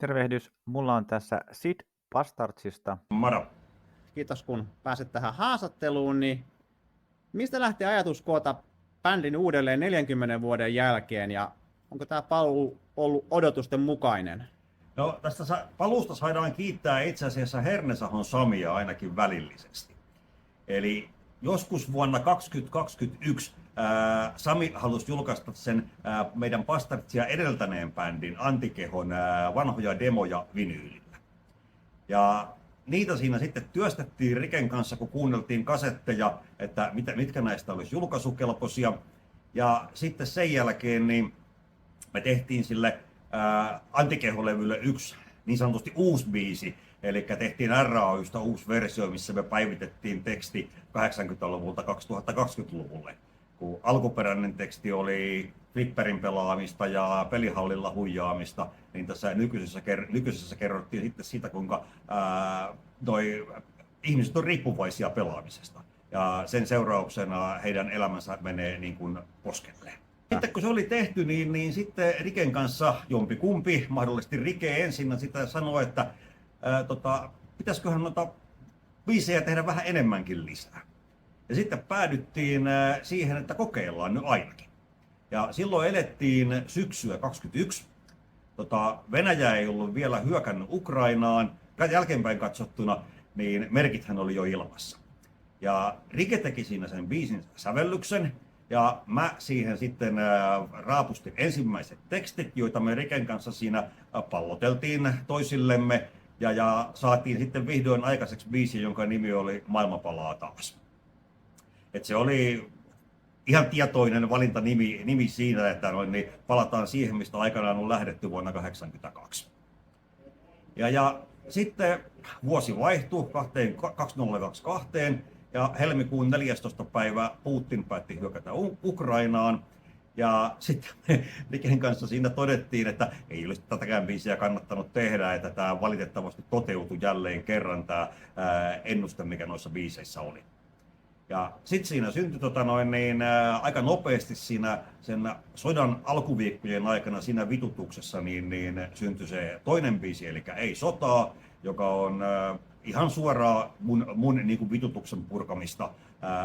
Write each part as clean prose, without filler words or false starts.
Tervehdys. Mulla on tässä Sid Bastardsista. Moro. Kiitos kun pääsit tähän haastatteluun. Niin mistä lähti ajatus koota bändin uudelleen 40 vuoden jälkeen ja onko tämä paluu ollut odotusten mukainen? No, tästä paluusta saadaan kiittää itse asiassa Hernesahon Samia ainakin välillisesti. Eli joskus vuonna 2021 Sami halusi julkaista sen meidän Bastardsia edeltäneen bändin Antikehon vanhoja demoja vinyylillä. Ja niitä siinä sitten työstettiin Riken kanssa, kun kuunneltiin kasetteja, että mitkä näistä olisi julkaisukelpoisia. Ja sitten sen jälkeen niin me tehtiin sille Antikeho-levylle yksi niin sanotusti uusi biisi. Eli tehtiin RAYstä uusi versio, missä me päivitettiin teksti 80-luvulta 2020-luvulle. Kun alkuperäinen teksti oli flipperin pelaamista ja pelihallilla huijaamista, niin tässä nykyisessä kerrottiin sitten siitä, kuinka ihmiset on riippuvaisia pelaamisesta. Ja sen seurauksena heidän elämänsä menee niin kuin poskelleen. Sitten kun se oli tehty, niin sitten Riken kanssa jompikumpi, mahdollisesti Rike ensin, sitä sanoi, että pitäisiköhän noita biisejä tehdä vähän enemmänkin lisää. Ja sitten päädyttiin siihen, että kokeillaan nyt ainakin. Ja silloin elettiin syksyä 2021. Venäjä ei ollut vielä hyökännyt Ukrainaan. Jälkeenpäin katsottuna, niin merkithän oli jo ilmassa. Ja Rike teki siinä sen biisin sävellyksen. Ja mä siihen sitten raapustin ensimmäiset tekstit, joita me Riken kanssa siinä palloteltiin toisillemme. Ja saatiin sitten vihdoin aikaiseksi biisi, jonka nimi oli Maailma palaa taas. Et se oli ihan tietoinen valinta nimi siinä, että niin palataan siihen, mistä aikanaan on lähdetty vuonna 1982. Ja sitten vuosi vaihtui 2022 ja helmikuun 14. päivä Putin päätti hyökätä Ukrainaan. Ja sitten me Riken kanssa siinä todettiin, että ei olisi tätäkään biisiä kannattanut tehdä, että tämä valitettavasti toteutui jälleen kerran tämä ennuste, mikä noissa biiseissä oli. Ja sitten siinä syntyi aika nopeasti siinä sen sodan alkuviikkojen aikana siinä vitutuksessa niin syntyi se toinen biisi, eli Ei sotaa, joka on ihan suoraan mun niin kuin vitutuksen purkamista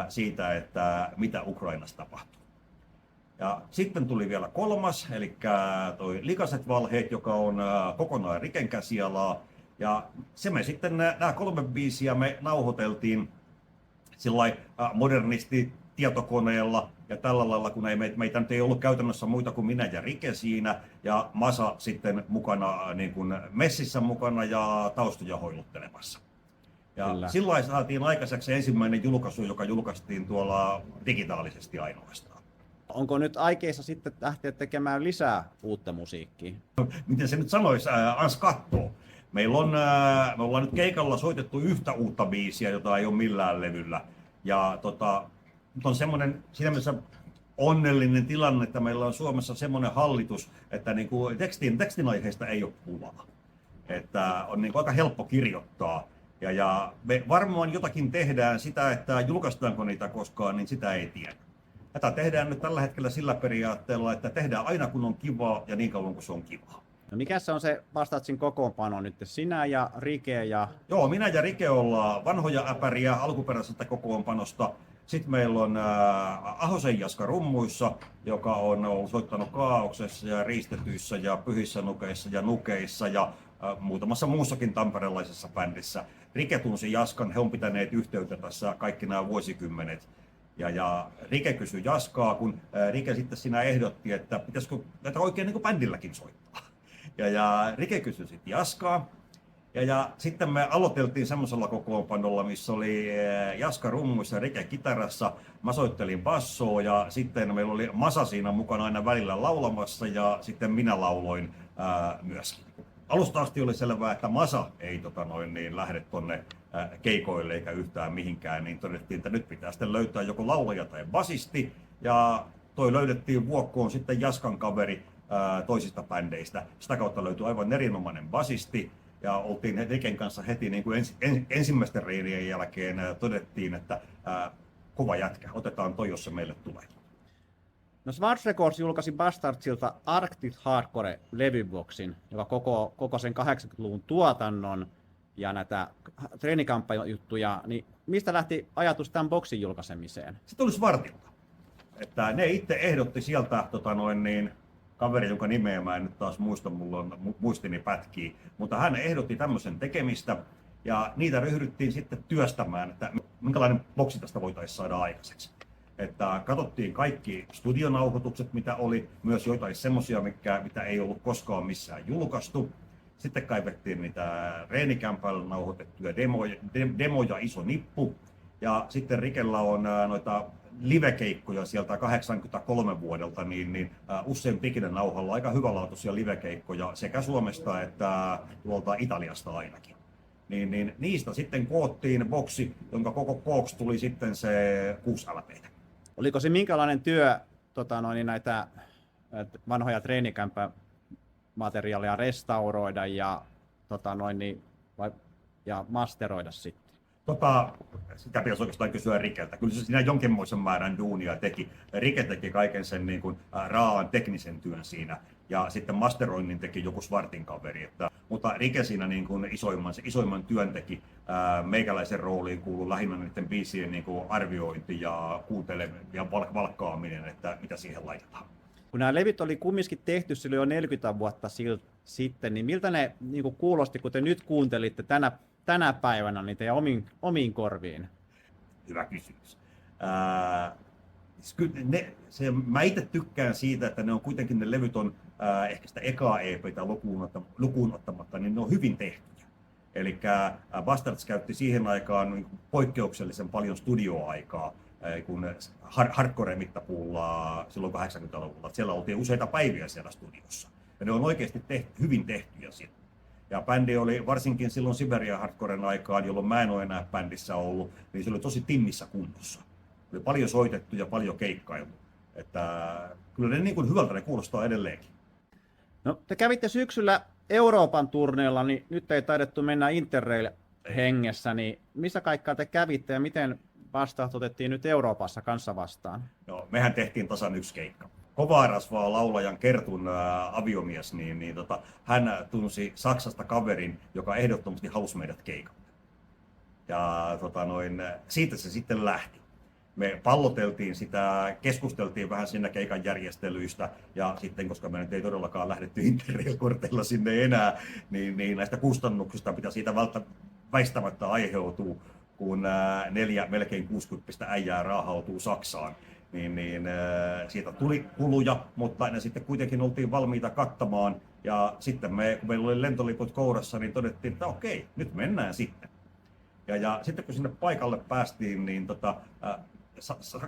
siitä, että mitä Ukrainassa tapahtuu. Ja sitten tuli vielä kolmas, eli toi Likaset valheet, joka on kokonaan Riken käsialaa. Ja se me sitten nämä kolme biisiä me nauhoiteltiin sillai modernisti tietokoneella ja tällä lailla, kun meitä nyt ei ollut käytännössä muita kuin minä ja Rike siinä ja Masa sitten mukana niin kuin messissä mukana ja taustoja hoiluttelemassa. Ja sillä saatiin aikaiseksi ensimmäinen julkaisu, joka julkaistiin tuolla digitaalisesti ainoastaan. Onko nyt aikeissa sitten lähteä tekemään lisää uutta musiikkia? Miten se nyt sanoisi, ans kattoo. Me ollaan nyt keikalla soitettu yhtä uutta biisiä, jota ei ole millään levyllä. Ja on semmoinen siinä mielessä onnellinen tilanne, että meillä on Suomessa semmoinen hallitus, että niinku tekstin aiheesta ei ole pulaa. Että on niinku aika helppo kirjoittaa. Ja me varmaan jotakin tehdään sitä, että julkaistaanko niitä koskaan, niin sitä ei tiedä. Tätä tehdään nyt tällä hetkellä sillä periaatteella, että tehdään aina kun on kivaa ja niin kauan kun se on kivaa. No mikä se on se Bastardsin kokoonpano nyt? Sinä ja Rike ja... Joo, minä ja Rike ollaan vanhoja äpäriä alkuperäisestä kokoonpanosta. Sitten meillä on Ahosen Jaska rummuissa, joka on ollut soittanut Kaauksessa ja Riistetyissä ja Pyhissä nukeissa ja Nukeissa ja muutamassa muussakin tamperelaisessa bändissä. Rike tunsi Jaskan, he on pitäneet yhteyttä tässä kaikki nämä vuosikymmenet. Ja Rike kysyi Jaskaa, kun Rike sitten siinä ehdotti, että pitäisikö tätä oikein niin kuin bändilläkin soittaa. Ja Rike kysyi sitten Jaskaa. Ja sitten me aloiteltiin semmoisella kokoonpanolla, missä oli Jaska rummuissa ja Rike kitarassa. Mä soittelin bassoa ja sitten meillä oli Masa siinä mukana aina välillä laulamassa ja sitten minä lauloin myöskin. Alusta asti oli selvää, että Masa ei lähde tonne keikoille eikä yhtään mihinkään, niin todettiin, että nyt pitää sitten löytää joko laulaja tai basisti. Ja toi löydettiin Vuokkoon sitten Jaskan kaveri toisista bändeistä. Sitä kautta löytyi aivan erinomainen basisti. Ja oltiin Riken kanssa heti niin kuin ensimmäisten reinien jälkeen todettiin, että kova jätkä, otetaan toi, jos se meille tulee. No Schwarz Records julkaisi Bastardsilta Arctic Hardcore-levyboxin, joka koko sen 80-luvun tuotannon ja näitä treenikampanjajuttuja, niin mistä lähti ajatus tämän boksin julkaisemiseen? Se tuli Svartilta. Että ne itse ehdotti sieltä kaveri, jonka nimeä mä en nyt taas muista, mulla on muistini pätkii, mutta hän ehdotti tämmöisen tekemistä ja niitä ryhdyttiin sitten työstämään, että minkälainen boksi tästä voitaisiin saada aikaiseksi. Että katsottiin kaikki studionauhoitukset, mitä oli, myös joitain semmosia, mitä ei ollut koskaan missään julkaistu. Sitten kaivettiin niitä reenikämpällä nauhoitettuja demoja, iso nippu. Ja sitten Rikellä on noita livekeikkoja sieltä 83 vuodelta, usein pikinen nauhalla aika hyvälaatuisia livekeikkoja sekä Suomesta että tuolta Italiasta ainakin. Niistä sitten koottiin boksi, jonka koko kooksi tuli sitten se 6 LP:tä. Oliko se minkälainen työ näitä vanhoja treenikämppämateriaaleja restauroida ja, ja masteroida sitten? Sitä pitäisi oikeastaan kysyä Rikeltä. Kyllä se siinä jonkinmoisen määrän duunia teki. Rike teki kaiken sen raaan teknisen työn siinä. Ja sitten masteroinnin teki joku Svartin kaveri. Mutta Rike siinä isoimman työn teki. Meikäläisen rooliin kuului lähinnä niiden biisien arviointi ja kuunteleminen ja valkkaaminen, että mitä siihen laitetaan. Kun nämä levyt oli kumminkin tehty silloin jo 40 vuotta sitten, niin miltä ne kuulosti, kun te nyt kuuntelitte tänä päivänä niitä ja omiin korviin? Hyvä kysymys. Mä itse tykkään siitä, että ne on kuitenkin ne levyt on ehkä sitä ekaa EP:tä lukuun ottamatta, niin ne on hyvin tehtyjä. Eli Bastards käytti siihen aikaan poikkeuksellisen paljon studioaikaa, kun hardcore-mittapuulla silloin 80-luvulla. Siellä oltiin useita päiviä siellä studiossa. Ja ne on oikeasti hyvin tehtyjä siellä. Ja bändi oli varsinkin silloin Siberia Hardcoren aikaan, jolloin mä en ole enää bändissä ollut, niin se oli tosi timmissä kunnossa. Oli paljon soitettu ja paljon keikkailtu. Että kyllä ne hyvältä ne kuulostaa edelleenkin. No, te kävitte syksyllä Euroopan turneella, niin nyt ei taidettu mennä Interrail-hengessä, niin missä kaikkaa te kävitte ja miten Bastard otettiin nyt Euroopassa kanssa vastaan? No, mehän tehtiin tasan yksi keikka. Kovaa rasvaa laulajan Kertun aviomies, hän tunsi Saksasta kaverin, joka ehdottomasti halusi meidät keikalle. Ja siitä se sitten lähti. Me palloteltiin sitä, keskusteltiin vähän siinä keikan järjestelyistä ja sitten, koska me nyt ei todellakaan lähdetty Interrail-korteilla sinne enää, niin näistä kustannuksista, mitä siitä väistämättä aiheutuu, kun 4 melkein 60 äijää raahautuu Saksaan. Siitä tuli kuluja, mutta ne sitten kuitenkin oltiin valmiita kattamaan. Ja sitten kun meillä oli lentoliput kourassa, niin todettiin, että okei, nyt mennään sitten. Ja sitten kun sinne paikalle päästiin, niin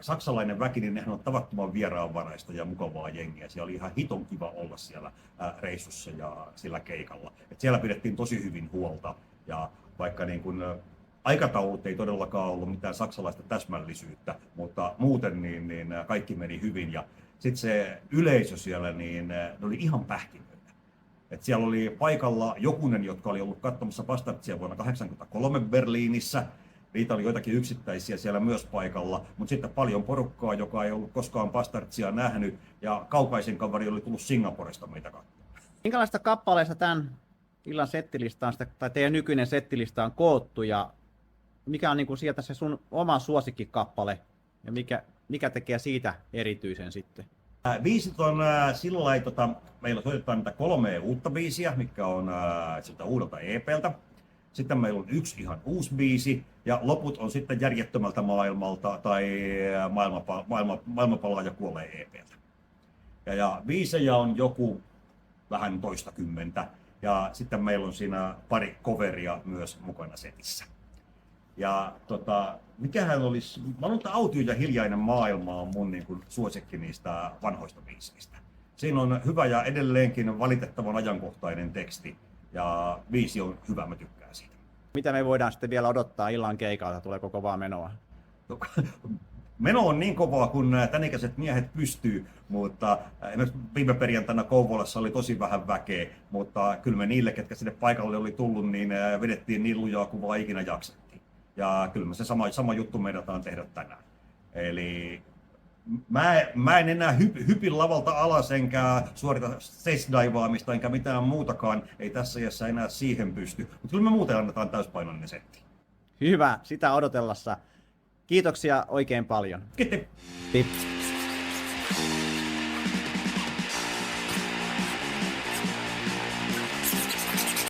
saksalainen väki, niin nehän on tavattoman vieraanvaraista ja mukavaa jengiä. Siellä oli ihan hiton kiva olla siellä reissussa ja sillä keikalla. Et siellä pidettiin tosi hyvin huolta. Ja vaikka aikataulut ei todellakaan ollut mitään saksalaista täsmällisyyttä, mutta muuten niin kaikki meni hyvin. Ja sitten se yleisö siellä, ne oli ihan pähkinöitä. Et siellä oli paikalla jokunen, jotka oli ollut katsomassa Bastardsia vuonna 1983 Berliinissä. Niitä oli joitakin yksittäisiä siellä myös paikalla, mutta sitten paljon porukkaa, joka ei ollut koskaan Bastardsia nähnyt. Ja kaukaisin kaveri oli tullut Singaporesta meitä katsomaan. Minkälaista kappaleista tämän illan settilista on, tai teidän nykyinen settilista on koottu? Ja mikä on sieltä se sun oma suosikkikappale ja mikä tekee siitä erityisen sitten? Biisit on sillä lailla, meillä soitetaan niitä 3 uutta biisiä, mikä on siltä uudelta EP:ltä. Sitten meillä on 1 ihan uusi biisi ja loput on sitten Järjettömältä maailmalta tai Maailma palaa ja kuolee EP:ltä. Ja biisejä on joku vähän toistakymmentä ja sitten meillä on siinä pari coveria myös mukana setissä. Ja mikähän olisi, mä luulen, että Autio ja hiljainen maailma on mun suosikki niistä vanhoista biiseistä. Siinä on hyvä ja edelleenkin valitettavan ajankohtainen teksti ja biisi on hyvä, mä tykkään siitä. Mitä me voidaan sitten vielä odottaa illan keikalta, tuleeko kovaa menoa? Meno on niin kovaa, kun tänikäiset miehet pystyy, mutta viime perjantaina Kouvolassa oli tosi vähän väkeä, mutta kyllä me niille, ketkä sinne paikalle oli tullut, niin vedettiin niin lujaa kuin vaan ikinä jaksettiin. Ja kyllä me se sama juttu meidätaan tehdä tänään. Eli Mä en enää hypin lavalta alas, enkä suorita stage-daivaamista, enkä mitään muutakaan. Ei tässä iässä enää siihen pysty. Mutta kyllä me muuten annetaan täyspainoinen setti. Hyvä, sitä odotellessa. Kiitoksia oikein paljon. Kiitos. Pip.